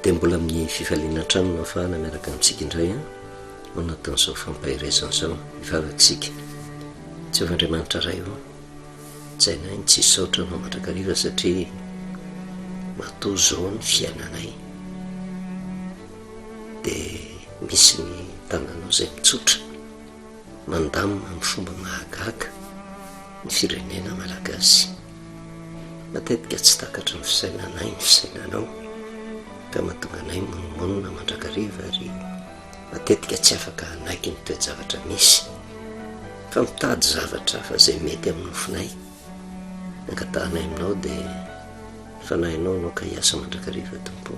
dia mbola amin'ny fifaliana trano no afahana miaraka amintsika indray a manatan'izao fampahirezan'izao ivavatsika tsy ovandriamanitra ray io tsy hainay ny tsisy saotra no mandrakariva satria matoa zao ny fiainanay dia misy ny tanànao izay mitsotra mandamina amin'ny fomba mahagaga ny firenena malagasy matetika tsy takatra ny fisainanay ny fisainanao ka mahatonga anay monimonina mandrakariva ary matetika tsy afaka hanaiky ny toe-javatra misy fa mitady zavatra fa izay mety amin'ny nofinay ankatahanay aminao dia fanahinao anao ka hiasa mandrakariva tompo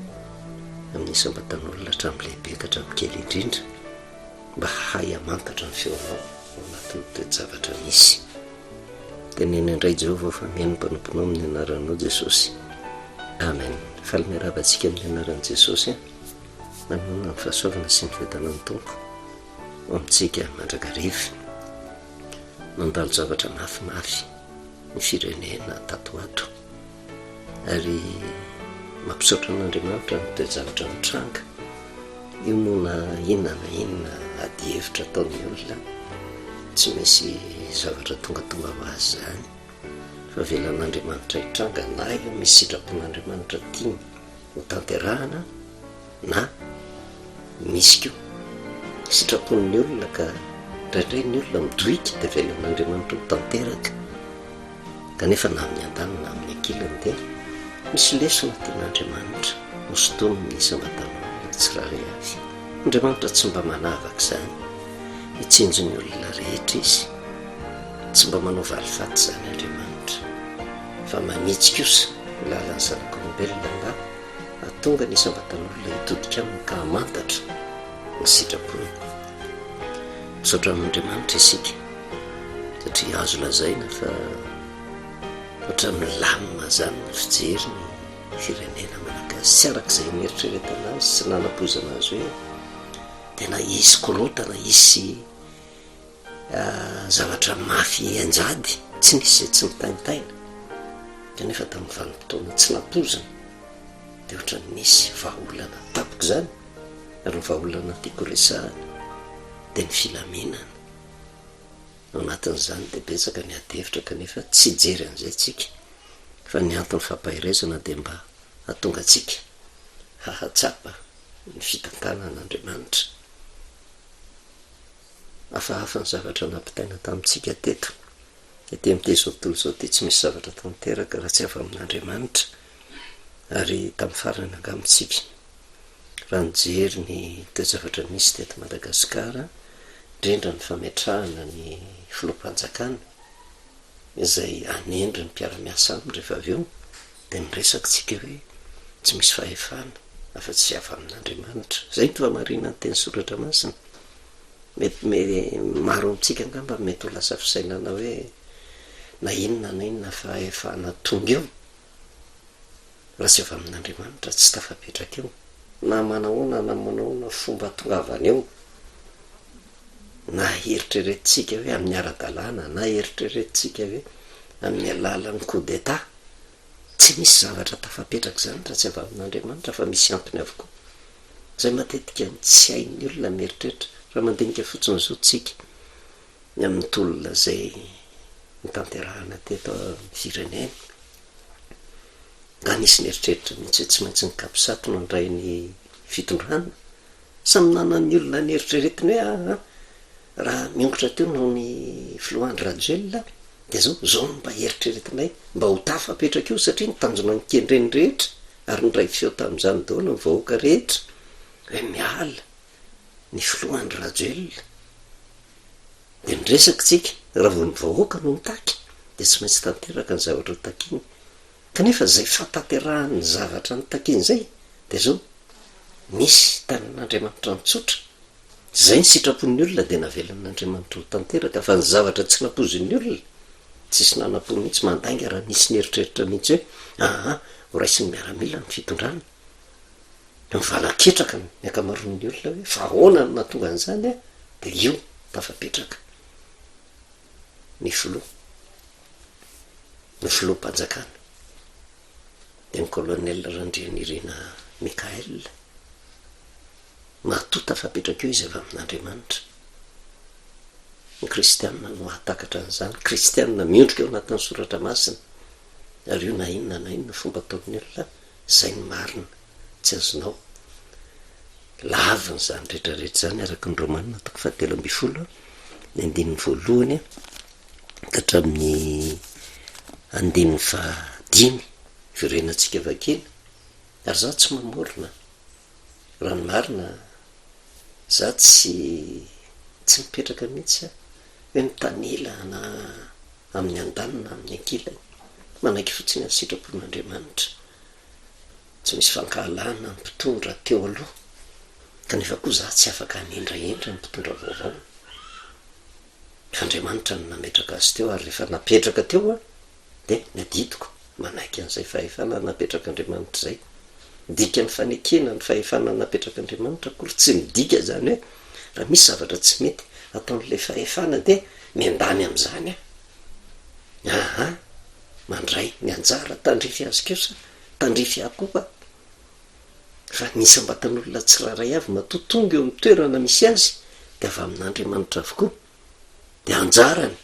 amin'ny isambatan'olona hatramin'ny lehibe ka hatramin'ny kely indrindra mba hay hamantatra ny feonao ao anatin'ny toe-javatra misy tenena indray Jehovah fa mihaino mpanomponao amin'ny anaranao Jesosy amen. Faly miaravantsika amin'ny anaran'i Jesosy nanonona ny fahasoavana sy ny fahitana ny tompo ho amintsika mandrakariva mandalo zavatra mafimafy ny firenena tatoato ary mampisaotra an'Andriamanitra ny toe-javatra mitranga io moa na inona na inona ady hevitra ataon'ny olona tsy misy zavatra tonga ho azy zany fa velan'Andriamanitra hitranga na io misy sitrapon'Andriamanitra tiany ho tanterahana na misy koa sitrapon'ny olona ka indraindray ny olona midoika dia velan'Andriamanitra ho tanteraka kanefa na amin'ny an-danina na amin'ny ankilany dia misy lesona tian'Andriamanitra hosotonony ny isambatan'olona tsiraray avy. Andriamanitra tsy mba manavaka izany hitsinjo ny olona rehetra izy, tsy mba manao valifaty izany Andriamanitra fa manitsy kosa ny lalan'ny zanak'olombelona mba hahatonga ny isambatan'olona hitodika aminy ka hamantatra ny sitrapony. Misaotra amin'Andriamanitra isika satria azo lazaina fa ohatran'ny lamina zany ny fijery ny firenena malagasy tsy arak'izay nieritreretana azy sy nanam-poizana azy hoe tena isy korota na isy zavatra mafy anjady tsy nisy izay tsy mitaintaina kanefa tamin'ny vanim-potoana tsy nampozana dia ohatran'ny nisy vahaolana tapoko zany ary ny vahaolana tiako resahana dia ny filaminana ao anatin'izany dia betsaka ny adevitra kanefa tsy jery an'izay tsika fa ny antony fampahirezana dia mba hahatonga tsika hahatsapa ny fitantanan'Andriamanitra. Hafahafa ny zavatra nampitaina tamintsika teto ety amin'ity zao tontolo izao ty tsy misy zavatra tanteraka raha tsy avy amin'Andriamanitra ary tamin'ny farany angamitsika raha nijery ny toe-javatra misy teto Madagasikara indrindra ny fametrahana ny filoham-panjakana izay anendry ny mpiara-miasa aminy rehefa avy eo dia miresaka tsika hoe tsy misy fahefana afa-tsy avy amin'Andriamanitra. Zay ny tohamarina ny teny soratra masina. Mety maro amintsika angamba mety ho lasa fisainana hoe na inona fahefana tonga eo raha tsy avy amin'Andriamanitra tsy tafapetraka eo na manahoana na manahoana fomba tongavana eo na eritreretintsika hoe amin'ny ara-dalàna na eritreretintsika hoe amin'ny alalan'ny coup d'état tsy misy zavatra tafapetraka zany raha tsy avy amin'Andriamanitra fa misy antony avokoa. Zay matetika tsy hain'ny olona mieritreritra raha mandinika fotsiny zao tsika ny amin'ny tolona izay nitanterahana teto amin'ny firenena nga nisy ny eritreritra mihitsy tsy maintsy ny kapisato no ndray ny fitondrana samy nanan'ny olona ny eritreretiny hoe raha miongotra teo no ny filohandry Rajoelina dia zao mba eritreretinay mba ho tafapetraka io satria nitanjona ny kendreny rehetra ary ny ray feo tamin'izany daholo ny vahoaka rehetra hoe miala ny filohandry Rajoelina dia niresaka tsika raha vao ny vahoaka no mitaky dia tsy maintsy tanteraka ny zavatra hotakiny kanefa zay fatanterahany zavatra notakiny zay dia zao misy tanan'Andriamanitra nitsotra zay ny sitrapon'ny olona dia navelan'Andriamanitra ho tanteraka fa ny zavatra tsy nampozin'ny olona tsisy nanam-po mihitsy mandainga raha nisy ny eritreritra mihitsy hoe ho raisy ny miaramila ny fitondrana mivalan-ketraka ny akamaroan'ny olona hoe fa ahoana no nahatonga an'izany dia io tafapetraka ny filoham-panjakana dia ny colonel Randrianirina Mikael mahatota fapetraka eo izy avy amin'andriamanitra. Ny kristianina no mahatakatra an'izany. Kristianina miondrika eo anatin'ny soratra masina, ary io na inona fomba ataon'ny olona zay ny marina, tsy azonao laviny zany rehetrarehetra zany araka ny Romanina 7:12 ny 1:1 ka hatramin'ny 5:5 firenantsika vakiny. Ary za tsy mamorona raha ny marina, za tsy mipetraka mihitsy hoe mitanila na amin'ny andanina amin'ny ankilany, manaiky fotsiny amin'ny sitrapon'Andriamanitra. Tsy misy fankahalana ny mpitondra teo aloha, kanefa koa za tsy afaka hanendrahendra ny mpitondra vaovao. Andriamanitra no nametraka azy teo, ary rehefa napetraka teo dia ny adidiko manaiky an'izay fahefana napetraka Andriamanitra zay. Midika ny fanekena ny fahefana napetraka Andriamanitra, kory tsy midika zany hoe raha misy zavatra tsy mety ataon'ilay fahefana dia miandany amin'izany aha, mandray ny anjara tandrify azy kosa, tandrify akoa, fa nisy ambatan'olona tsiraray avy matotonga eo amin'ny toerana misy azy dia avy amin'Andriamanitra avokoa. Dia anjarany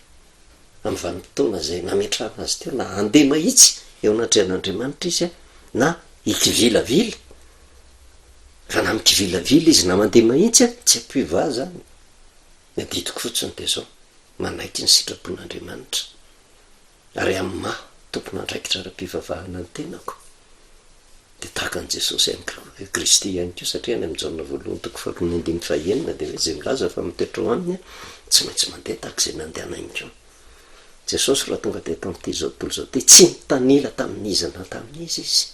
amin'ny vanim-potoana izay nametrahana azy teo, na handeha mahitsy eo anatrehan'Andriamanitra izy na hikivilavily, fa na mikivilavily izy na mandeha mahitsy tsy ampiova zany. Ny adidiko fotsiny dia zao, manaiky ny sitrapon'Andriamanitra, ary amin'ny maha tompon'andraikitra ara-pivavahana ny tenako. Dia tahaka an'i Jesosy ihany Kristy ihany koa, satria any amin'ny Jaona 1:19 dia hoe zay milaza fa mitoetra ho aminy tsy maintsy mandeha tahaka izay nandehanany koa. Jesosy raha tonga dia tamin'ity zao tontolo zao ty tsy mitanila tamin'izy na tamin'izy izy,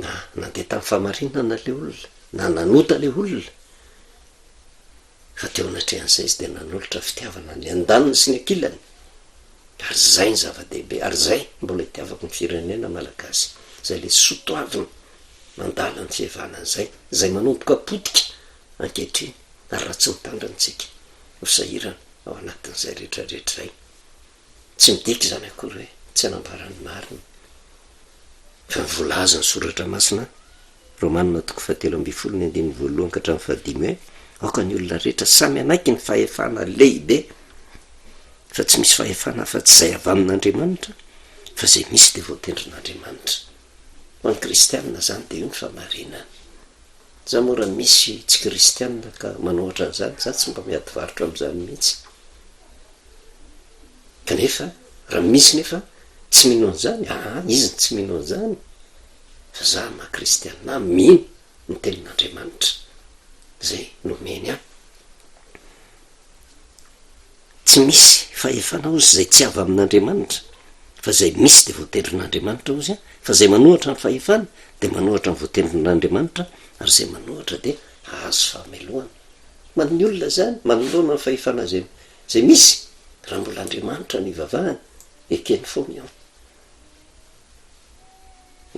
na nandeha tamin'ny famarinana le olona, na nanota le olona, fa teo anatrehan'izay izy dia nanolotra fitiavana ny andaniny sy ny ankilany. Ary zay ny zava-dehibe, ary zay mbola itiavako ny firenena malagasy, zay le sotoavina mandala ny fihavanan'izay, zay manomboka potika ankehitriny, ary raha tsy mitandrantsika ho sahirana ao anatin'izay rehetrarehetra zay. Tsy midika zany akory hoe tsy hanambarany marina, fa mivolaza ny soratra masina Romanina 7:12 ka hatramin'ny 5 hoe aoka ny olona rehetra samy anaiky ny fahefana lehibe, fa tsy misy fahefana fa tsy zay avy amin'Andriamanitra, fa zay misy dia voatendrin'Andriamanitra. Ho an'ny kristianina zany dia io ny famarinana. Za mora misy tsy kristianina ka manohatra an'izany, za tsy mba miady varotra amin'izany mihitsy. Kanefa raha misy nefa tsy mino an'izany, izy tsy mino an'izany, fa za maha-kristianina mino ny tenin'Andriamanitra zay nomeny ahy. Tsy misy fahefana ozy zay tsy avy amin'Andriamanitra, fa zay misy dia voatendrin'Andriamanitra ozy, fa zay manohatra ny fahefana dia manohatra ny voatendrin'Andriamanitra, ary zay manohatra dia ahazo fahamelohana. Man'ny olona zany manoloana ny fahefana zay misy, raha mbola Andriamanitra ny ivavahany, ekeny foana eo,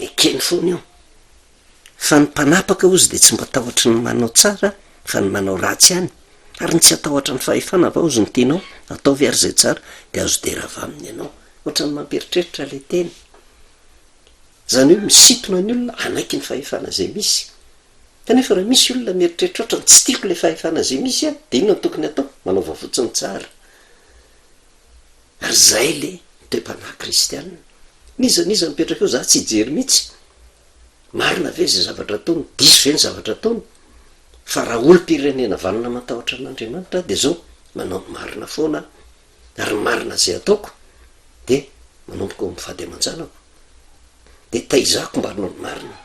ekeny foana eo. Fa ny mpanapaka ozy dia tsy mba tahotra ny manao tsara, fa ny manao ratsy ihany, ary ny tsy atahotra ny fahefana va ozy ny tianao ataovy ary zay tsara, dia azo derava aminy ianao, ohatrany mamperitreritra le teny. Zany hoe misintona ny olona anaiky ny fahefana zay misy. Kanefa raha misy olona mieritreritra ohatrany tsy tiako le fahefana zay misy dia inona tokony atao? Manaova fotsiny tsara. Ary zay le toe-panahy kristianina. Niza mipetraka eo, za tsy hijery mihitsy. Marina ve zay zavatra ataony, diso ve ny zavatra ataony, fa raha olom-pirenena vanona matahotra an'Andriamanitra dia zao manao ny marina foana, ary marina zay ataoko dia manomboka ao mivady aman-janako, dia taizako mba hanao ny marina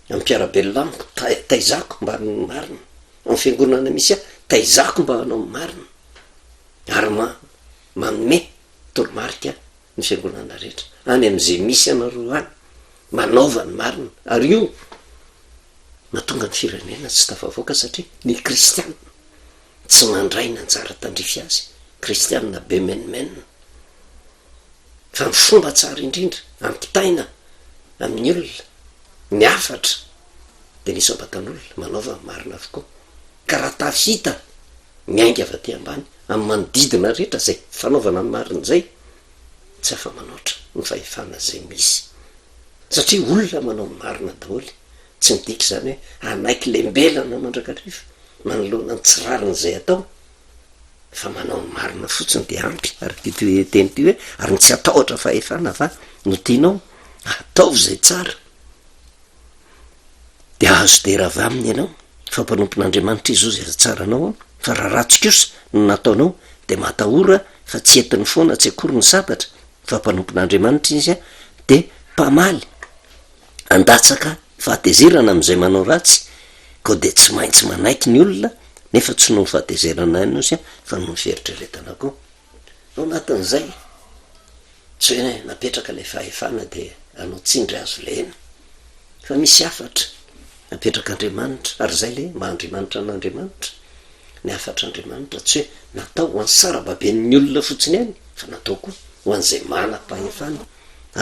amin'ny mpiarabelona amiko, taizako mba hanao ny marina amin'ny fiangonana misy ahy, taizako mba hanao ny marina, ary manome toromarika ny fiangonana rehetra any amin'izay misy anareo any, manaova ny marina. Ary io mahatonga ny firenena tsy tafavoaka, satria ny kristianina tsy mandray ny anjara tandrify azy, kristianina be menimena, fa ny fomba tsara indrindra ampitaina amin'ny olona ny afatra dia nisy ambatan'olona manaova ny marina avokoa, ka raha tafita miainga avy aty ambany amin'ny manodidina rehetra zay fanaovana ny marina zay, tsy afa manoatra ny fahefana zay misy, satria olona manao ny marina daholy, tsy midika zany hoe anaiky lembelana mandrakarifa manoloana ny tsirarin'izay atao fa manao ny marina fotsiny de ampy ary titeny ty hoe ary ny tsy atahotra fahefana fa no tianao ataovy zay tsara de azo dera avy aminy ianao fampanompon'andriamanitra izozy aza tsaranao fa raha ratsy kosa no nataonao de matahora fa tsy entiny foana tsy akory ny sabatra fampanompon'andriamanitra izy a de mpamaly andatsaka fahatezerana am'izay manao ratsy ko de tsy maintsy manaiky ny olona nefa tsy no fahatezerana any izy a fa no fieritreretana koa no anatin'izay tsy hoe napetraka le fahefana de anao tsindry azo lena fa misy afatra napetrak'andriamanitra ary zay le mahandriamanitra n'andriamanitra ny afatr'andriamanitra tsy hoe natao ho an'ny sarababen'ny olona fotsiny any fa natao koa ho an'izay mana-pahefana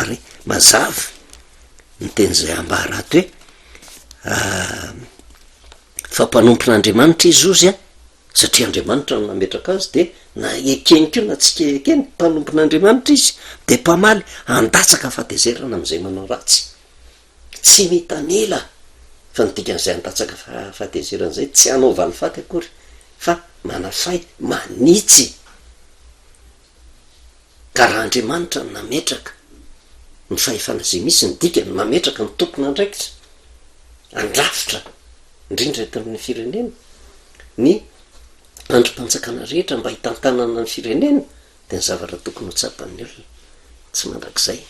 ary mazava ny ten'izay ambarato hoe fampanompon'andriamanitra izozy a satria andriamanitra no nametraka azy de na ekeny keo na tsy ekeny mpanompon'andriamanitra izy de mpamaly andatsaka fahatezerana am'izay manao ratsy tsy mitanila fa nidikan'izay andatsaka fahatezerana zay tsy anaova ny faty akory fa manafay manitsy ka raha andriamanitra no nametraka ny fahefana zay misy ny dikany mametraka ny tompona andraikitra andrafitra indrindra eto amin'ny firenena ny androm-panjakana rehetra mba hitantanana ny firenena de ny zavatra tokony ho tsapan'ny olona tsy mandrak'izay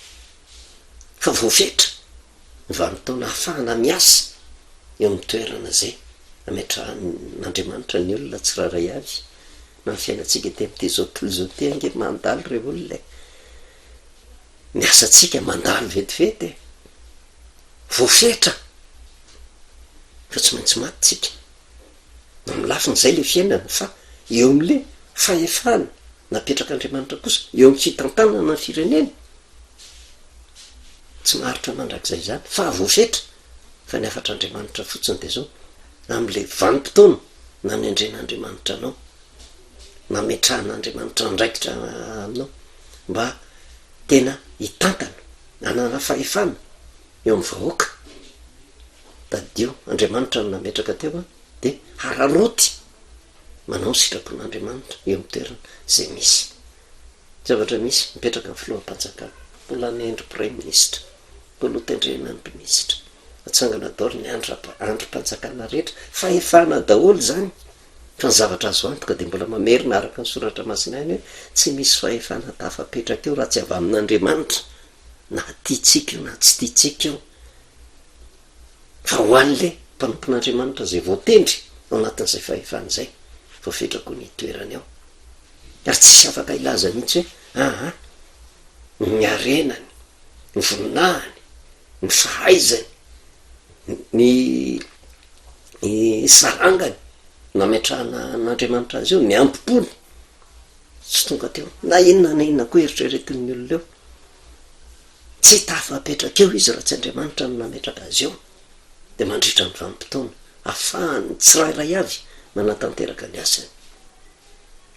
fa voafetra ny vanimtaona hahafahana miasa eo amin'ny toerana zay ametrahan'andriamanitra ny olona tsiraray avy na ny fiainatsika te am'ty zao tontolo zao ty ange mandalo reo olona ny asatsika mandalo vetivety voafetra fa tsy maintsy matytsika no milafin'izay le fiainana fa eo am'le fahefana napetrak'andriamanitra kosa eo amin'ny fitantanana ny firenena tsy maharitra mandrak'izay zany fa voafetra fa ny afatr'andriamanitra fotsiny de zao am'le vanim-potoana na miandren'andriamanitra anao nametrahan'andriamanitra ndraikitra aminao mba tena hitantana anana fahefana eo amin'ny vahoaka tadio andriamanitra no nametraka teo a de hararoty manao ny sitrapon'andriamanitra eo amin'ny toerana zay misy zavatra misy mipetraka ny filoham-panjakana mbola ny endry prime ministre mbolotendrenany ministra atsangana daolo ny androm-panjakana rehetra fahefana daholo zany fa ny zavatra azo antoka de mbola mamerina araka ny soratra masinainy hoe tsy misy fahefana tafapetraka eo raha tsy avy amin'andriamanitra na tiatsika io na tsy tiatsika io fa ho an'le mpanompon'andriamanitra zay voatendry ao anatin'izay fahefana zay voafetrako ny toerany ao ary tsisy afaka ilaza mihitsy hoe ny arenany ny voninahiny ny fahaizany ny sarangany nametrahana n'andriamanitra azy io ny ampopony tsy tonga teo na inona koa eritreretin'ny olona eo tsy tafapetraka eo izy raha tsy andriamanitra no nametraka azy eo de mandritra ny vanim-potoana ahafahany tsirairay avy manatanteraka ny asany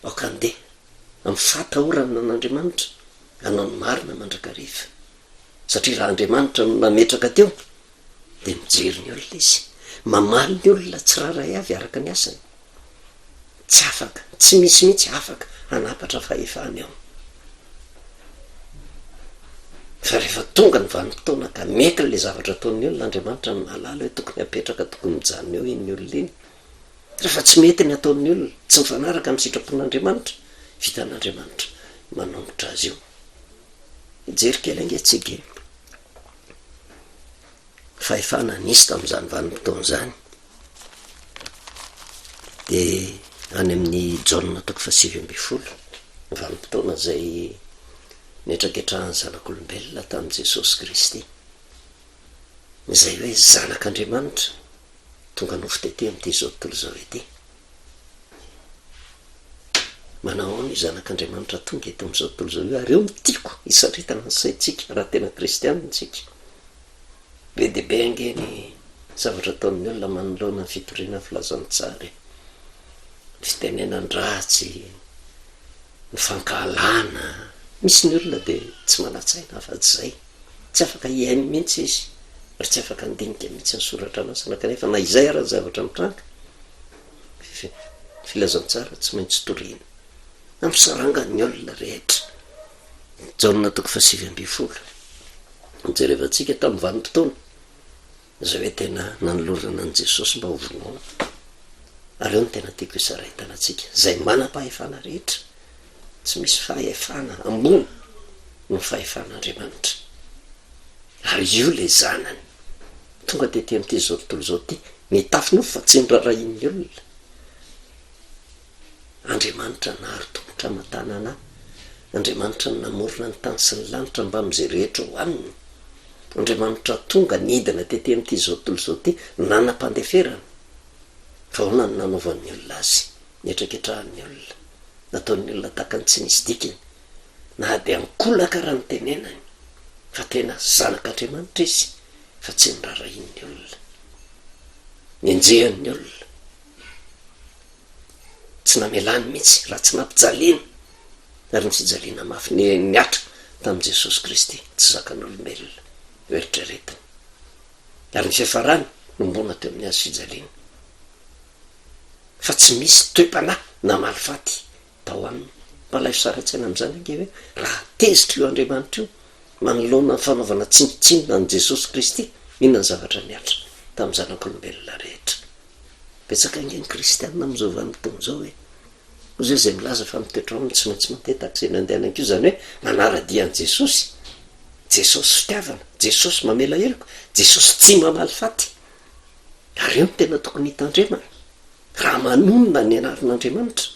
aokandeha amin'ny fatahorana n'andriamanitra hanao ny marina mandrakarifa satria raha andriamanitra no nametraka teo de mijery ny olona izy mamaly ny olona tsiraray avy araka ny asany tsy afaka tsy misy mihitsy afaka hanapatra fahefany ao fa rehefa tonga ny vanim-potoana ka mety le zavatra ataon'ny olona andriamanitra no malala hoe tokony apetraka tokony mijanona eo iny olona iny rehefa tsy mety ny ataon'ny olona tsy mifanaraka amin'ny sitrapon'andriamanitra vitan'andriamanitra manombotra azy io ijery kely angatsika fahefana nisy tam'izany vanim-potoana zany de any amin'ny jaona toko fasivy amby folo ny vanim-potoana zay netraketrahany zanak'olombelona tamin'i Jesosy Kristy izay hoe zanak'andriamanitra tonga nofotete am'ty zao tontolo zao ety manao ny zanak'andriamanitra tonga eto am'izao tontolo zao io ary eo mitiko hisaritana ny saitsika raha tena kristianina tsika be dehibe ange ny zavatra ataon'ny olona manoloana ny fitoriana filazany tsara ny fitenenandratsy ny fankahalana misy ny olona de tsy manatsaina afa-tsy zay tsy afaka iainy mihitsy izy ry tsy afaka andinika mihitsy ny soratra masina kanefa na izay raha zavatra mitranga filazantsara tsy maintsy toriana am'sarangan'ny olona rehetra. Jaona 7:20 jerevantsika tamin'ny vanim-potoana zay hoe tena nanolorana an' Jesosy mba ho vonoana, ary eo ny tena tiako hisaraitana antsika zay manam-pahefana rehetra, tsy misy fahefana ambony no fahefan'Andriamanitra, ary io le zanany tonga tety am'ty zao tontolo zao ty mitafy fa tsy nirarahin'ny olona. Andriamanitra nahary tongotra amatana anahy, Andriamanitra namorona ny tany sy ny lanitra mba am'izay rehetra ho aminy. Andriamanitra tonga nidina tety am'ty zao tontolo zao ty nanam-pandeferana, fa hoana ny nanaovan'ny olona azy, nietraketраhan'ny olona, nataon'ny olona tahaka ny tsy nisy dikiny, na de ankolaka raha ny tenenany fa tena zanak'Andriamanitra izy, fa tsy nirarahin'ny olona, nienjehan'ny olona, tsy namelany mihitsy raha tsy nampijaliana, ary ny fijaliana mafy niatra tamin'i Jesosy Kristy tsy zakan'olombelona eritreretiny, ary ny fiafarany nombona teo amin'ny azy fijaliana, fa tsy misy toe-panahy na malifaty tao aminy. Mbalay fisaraintsaina am'izany ange hoe raha tezitra io Andriamanitra io manoloana ny fanaovana tsinotsinona an' Jesosy Kristy, inona ny zavatra niatra tamin'ny zanak'olombelona rehetra. Betsaka ange ny kristianina am'izao vanim-potoana zao hoe ozy zay milaza fa mitoetra aminy tsy maintsy mantetaka zay nandehananko zany hoe manara-dian'i Jesosy, Jesosy fitiavana, Jesosy mamela heloko, Jesosy tsy mamaly faty, ary eo ny tena tokony hitandremana raha manonona ny anarin'Andriamanitra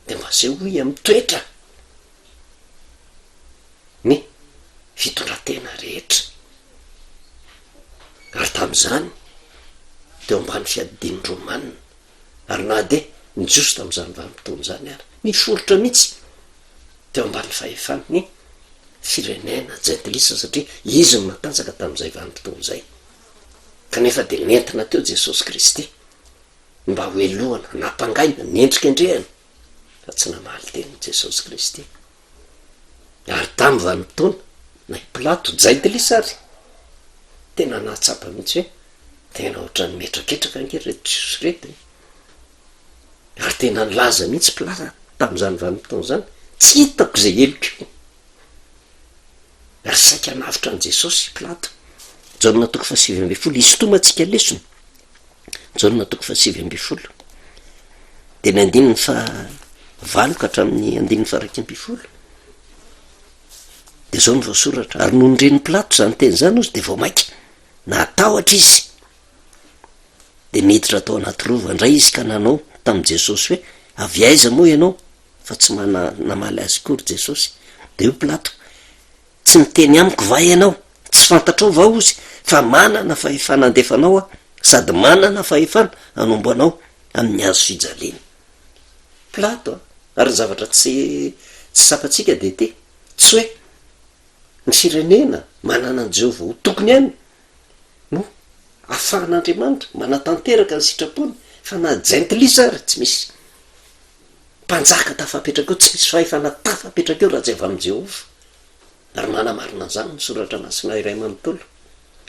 de mba se hoy am'toetra ny fitondratena rehetra. Ary tam'izany teo ambany fiadidinin-dromanina, ary na de nijosy tam'izany vanim-potoana zany ary niforotra mihitsy teo ambany fahefan'ny firenena jentilisa, satria izy no matanjaka tam'izay vanim-potoana zay, kanefa de nentina teo Jesosy Kristy mba hoelohana, nampangaina, nendrikendrehana, fa tsy namaly teny Jesosy Kristy. Ary tamin'ny vanim-potoana na i Pilato jentilisa ary tena nahatsapa mihitsy hoe tena ohatrany metraketraka ange reto Jesosy retiny, ary tena nilaza mihitsy Pilato tamin'izany vanim-potoana zany, tsy hitako zay heloko io, ary saika navitra an' Jesosy Pilato. Jaona 7:20 izy tomantsika lesony, Jaona 7:20 de ny 9:20 ka hatramin'ny 9:20 de zao ny voasoratra, ary noho nireny Pilato zany teny zany ozy de vao maika natahotra izy, de niditra tao anaty rova indray izy ka nanao tamin'i Jesosy hoe avy aiza moa ianao, fa tsy namaly azy kory Jesosy. De io Pilato, tsy miteny amiko va ianao, tsy fantatrao va ozy fa manana fahefana andefanao a, sady manana fahefana anombo anao amin'ny azo fijaliana. Pilato a, ary ny zavatra tsy sapatsika de ty tsy hoe ny firenena manana an' Jehova ho tokony ihany no ahafahan'Andriamanitra manatanteraka ny sitrapony, fa na jentilisa ary tsy misy mpanjaka tafapetraka eo, tsy misy fahefana tafapetraka eo raha tsy avy amin'i Jehova. Ary manamarina an'izany ny soratra masina iray manontolo,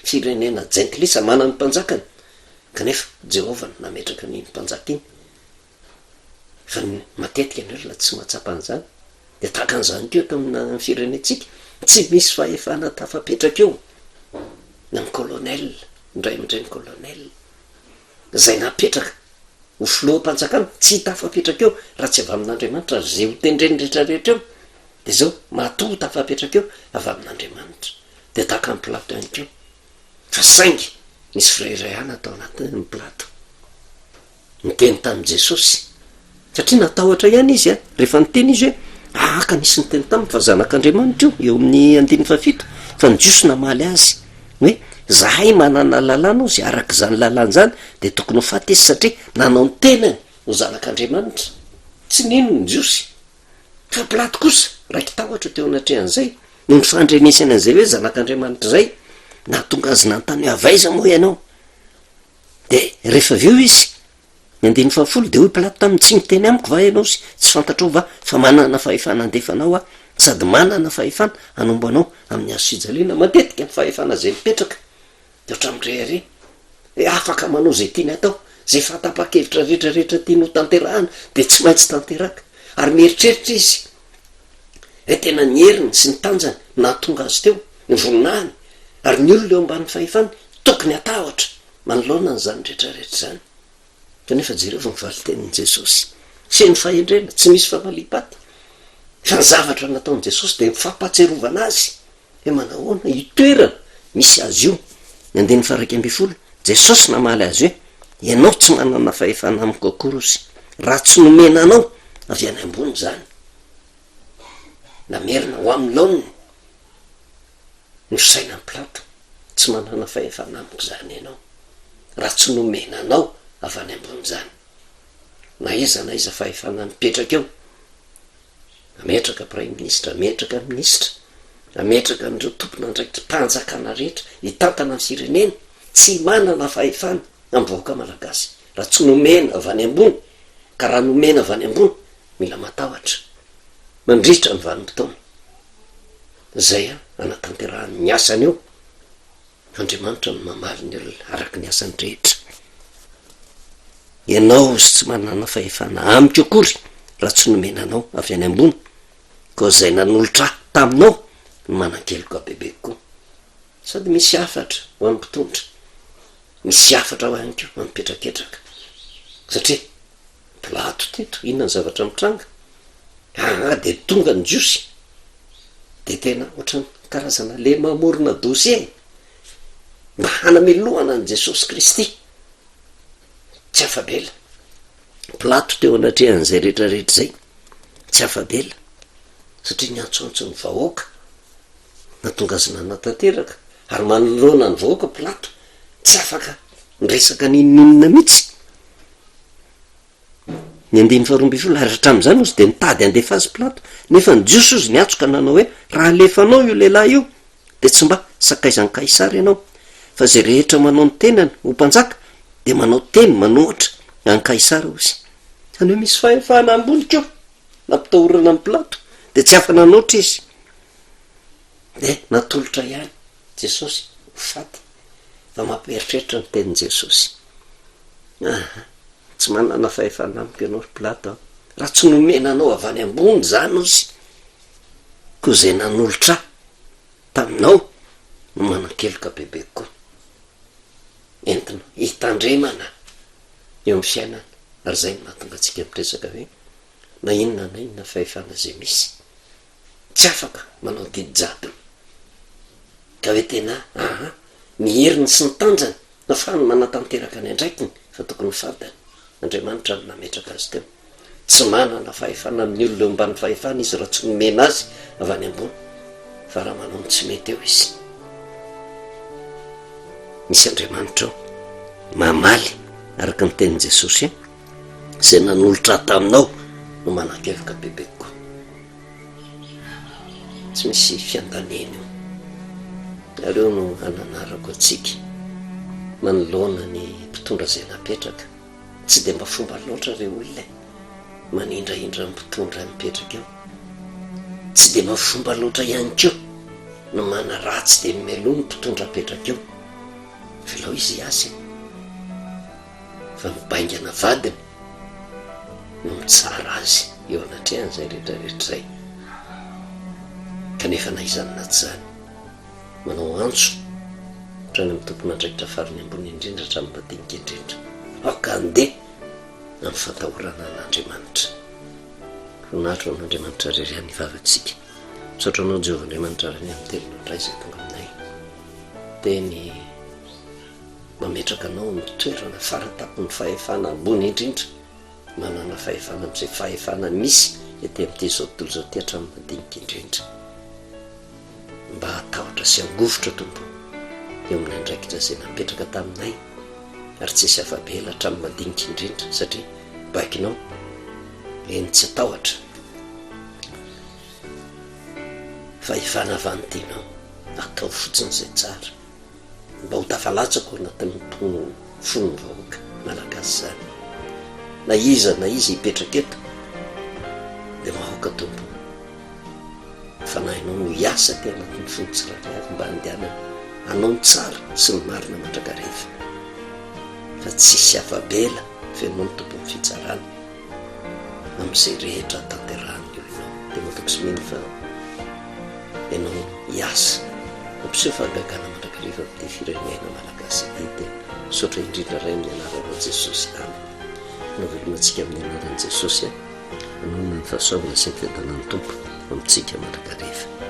firenena jentilisa manany mpanjakany, kanefa Jehova no nametraka ny mpanjaka iny, fa matetika ny olona tsy mahatsapa an'izany. De tahaka an'izany keo tamina firenetsika tsy misy fahefana tafapetraka eo na ny kolonel, indray amindray ny kolonel zay napetraka ho filoham-panjakana, tsy tafapetraka eo raha tsy avy amin'Andriamanitra, zay ho tendreny rehetrarehetra eo de zao matoa tafapetraka eo avy amin'Andriamanitra. De tahaka ny Pilato ihany keo, fa saingy nisy firairay-ana tao anatin'ny Pilato niteny tamin'i Jesosy, satria natahotra ihany izy a, rehefa niteny izy hoe aka nisy niteny taminy fa zanak'Andriamanitra io, eo amin'ny 7 fa nijosy namaly azy hoe zahay manana lalàna ozy, araka zany lalàna zany de tokony ho faty izy satria nanao ny tenany ho zanak'Andriamanitra, tsy nino ny josy. Fa Pilato kosa raiky tahotra teo anatrehan'izay no ny fandrenesana an'izay hoe zanak'Andriamanitra zay, na tonga azy nantany hoe avaiza moa ianao. De rehefa avy eo izy ny 9:20 de hoy Pilato taminy, tsy miteny amiko va ianao sy tsy fantatrao va fa manana fahefana andefanao a, sady manana fahefana anombo anao amin'ny azo fijaliana. Matetika ny fahefana zay mipetraka de ohatramindrery afaka manao zay tiany atao, zay fatapa-kevitra rehetrarehetra tiany ho tanterahana de tsy maintsy tanteraka, ary mieritreritra izy tena ny heriny sy ny tanjany nahatonga azy teo ny voninahiny, ary ny olona eo ambany fahefany tokony atahotra manoloana ny zany rehetrarehetra zany. Kanefa jereo ny valitenin'i Jesosy sy ny fahendrena tsy misy famalipaty, fa ny zavatra nataon'i Jesosy de mifampatserovana azy hoe manahoana itoerana misy azy io. Ny andiny faraika amby folo, Jesosy namaly azy hoe ianao tsy manana fahefana amiko akory izy raha tsy nomena anao avy any ambony zany, namerina ho amin'ny laoniny nosaina ny plato, tsy manana fahefana amiko zany ianao raha tsy nomena anao avy any ambony zany. Na iza fahefana mipetraka eo, ametraka prime ministre, ametraka ministra, ametraka an'ireo tompon'andraikitra mpanjakana rehetra hitantana ny firenena, tsy manana fahefana amin'ny vahoaka malagasy raha tsy nomena avy any ambony. Ka raha nomena avy any ambony mila matahotra mandritra ny vanim-potoana zay anatanterahany ny asany eo. Andriamanitra no mamaly ny olona araky ny asany rehetra. Ianao izy tsy manana fahefana amiko akory raha tsy nomena anao avy any ambony, ko zay nanolotra taminao no manan-keloka bebe koa. Sady misy afatra ho amin'ny mpitondra, misy afatra ho ihany ko ho mipetraketraka, satria plato teto inona ny zavatra mitranga de tonga ny jiosy de tena ohatrany karazana le mamorona dosie mba hanamelohana an' Jesosy Kristy. Tsy afabela plato teo anatrehan'izay rehetrarehetra zay, tsy afabela satria nyantsoantso ny vahoaka natonga azy nanatanteraka, ary manoloana ny vahoaka plato tsy afaka nyresaka ninonina mihitsy. Ny andiny faharoamby folo, ary hatram'izany ozy de nitady andefa azy plato, nefa ny jiosy ozy niatsoka nanao hoe raha alefanao io lehilahy io de tsy mba sakaizan'ny kaisary ianao, fa zay rehetra manao ny tenany ho mpanjaka de manao teny manohatra any kaisary ozy. Zany hoe misy fahefana ambony keo nampitahorana amin'ny plato de tsy afa nanoatra izy, de natolotra ihany Jesosy ho faty. Fa mampieritreritra ny tenin'i Jesosy, tsy manana fahefana amiko ianao plato raha tsy nomena anao avy any ambony zany ozy, ko zay nanolotra taminao no manan-keloka bebe koa, entina hitandremana eo amin'ny fiainana. Ary zay no mahatonga antsika miresaka hoe na inona fahefana zay misy tsy afaka manao didy jadona, ka hoe tena ny heriny sy ny tanjany nafahany manatanteraka ny andraikiny fa tokony fadany. Andriamanitra no nametraka azy teo, tsy manana fahefana amin'ny olona eo ambany fahefana izy raha tsy nomena azy avy any ambony, fa raha manao ny tsy mety eo izy. Misy Andriamanitra ao mamaly araka ny tenin'i Jesosy zay nanolotra taminao no manan-keloka bebe koa. Tsy misy fiandaneny io. Nareo no ananarako atsika manoloana ny mpitondra zay napetraka, tsy de mba fomba loatra reo olona manindraindra ny mpitondra mipetraka eo, tsy de mba fomba loatra ihany keo no mana ratsy de melo ny mpitondra apetraka eo, filao izy azy fa mibaingana vadiny no mitsara azy eo anatrehan'izay rehetrarehetra zay. Kanefa na izany na tsy zany manao antso trany amin'ny tompon'andraikitra farany ambony indrindra hatramin'ny madinika indrindra, aoka andeha amin'ny fatahorana an'Andriamanitra. Voninahitra an'Andriamanitra rery any vavatsika, misaotra anao Jehovah Andriamanitra rany amin'ny telonao indray zay tonga aminay, teny mametraka anao ny toerana faratapon'ny fahefana ambony indrindra, manana fahefana amin'izay fahefana misy ety amin'ity zao tontolo zao ty hatramin'ny madinika indrindra, mba hatahotra sy angovotra tompo eo amin'ny andraikitra zay napetraka taminay, ary tsy hisy afabela hatramin'ny madinika indrindra, satria baikinao eny tsy atahotra fahefana avantianao atao fotsiny zay tsara, mba ho tafalatsako anatin'ny fon'ny vahoaka malagasy zany. Na iza hipetraka eto de mahoaka tompo, fa na ianao no hiasa ty anatin'ny fon'ny tsirairay avy mba handehanana anao ny tsara sy ny marina mandrakareva fa tsisy afabela fenao ny tompony fitsarana amin'izay rehetra tanterahany eo ianao dia matoko sy mino fa ianao hiasa mampiseho fahagagana mandrakariva amin'ity firenena malagasy ity dia misaotra indrindra ray amin'ny anaran'i Jesosy any novelomantsika amin'ny anaran'i Jesosy anona ny fahasoavana sy ny fiadanan'ny tompo amintsika mandrakariva.